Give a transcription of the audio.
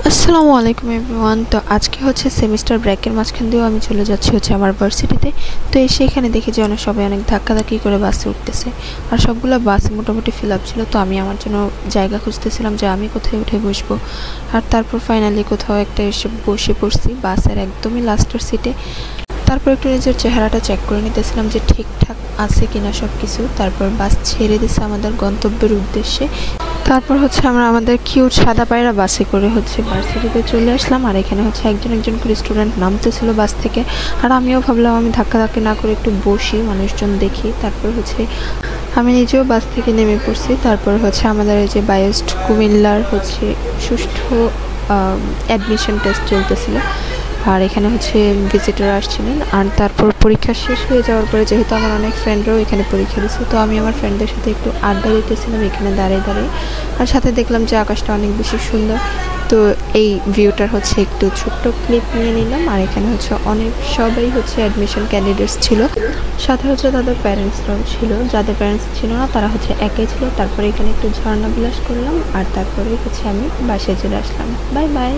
আসসালামু আলাইকুম এভরিওয়ান। তো আজকে হচ্ছে সেমিস্টার ব্রেকের মাঝখান দিয়েও আমি চলে যাচ্ছি হচ্ছে আমার ভার্সিটিতে। তো এসে এখানে দেখি যে সবাই অনেক ধাক্কাধাক্কি করে বাসে উঠতেছে, আর সবগুলো বাস মোটামুটি ফিল আপ ছিল। তো আমি আমার জন্য জায়গা খুঁজতেছিলাম যে আমি কোথায় উঠে বসবো, আর তারপর ফাইনালি কোথাও একটা এসে বসে পড়ছি বাসের একদমই লাস্টের সিটে। তারপর একটু নিজের চেহারাটা চেক করে নিতেছিলাম যে ঠিকঠাক আছে কিনা সব কিছু। তারপর বাস ছেড়ে দিছে আমাদের গন্তব্যের উদ্দেশ্যে। তারপর হচ্ছে আমরা আমাদের কিউট সাদা পায়রা বাসে করে হচ্ছে ভার্সিটিতে চলে আসলাম, আর এখানে হচ্ছে একজন একজন করে স্টুডেন্ট নামতেছিল বাস থেকে। আর আমিও ভাবলাম আমি ধাক্কাধাক্কি না করে একটু বসি, মানুষজন দেখি। তারপর হচ্ছে আমি নিজেও বাস থেকে নেমে পড়ছি। তারপর হচ্ছে আমাদের এই যে বায়োস্ট কুমিল্লার হচ্ছে সুষ্ঠু অ্যাডমিশন টেস্ট চলতেছিল, আর এখানে হচ্ছে ভিজিটর আসছিলেন। আর তারপর পরীক্ষা শেষ হয়ে যাওয়ার পরে যেহেতু আমার অনেক ফ্রেন্ডরাও এখানে পরীক্ষা দিচ্ছে, তো আমি আমার ফ্রেন্ডদের সাথে একটু আড্ডা দিতেছিলাম এখানে দাঁড়িয়ে দাঁড়িয়ে। আর সাথে দেখলাম যে আকাশটা অনেক বেশি সুন্দর। তো এই ভিউটার হচ্ছে একটু ছোট্ট ক্লিপ নিয়ে নিলাম। আর এখানে হচ্ছে অনেক সবাই হচ্ছে অ্যাডমিশন ক্যান্ডিডেটস ছিল, সাথে হচ্ছে তাদের প্যারেন্টসরাও ছিল। যাদের প্যারেন্টস ছিল না তারা হচ্ছে একাই ছিল। তারপরে এখানে একটু ঝর্ণা বিলাস করলাম, আর তারপরে হচ্ছে আমি বাসায় চলে আসলাম। Bye bye.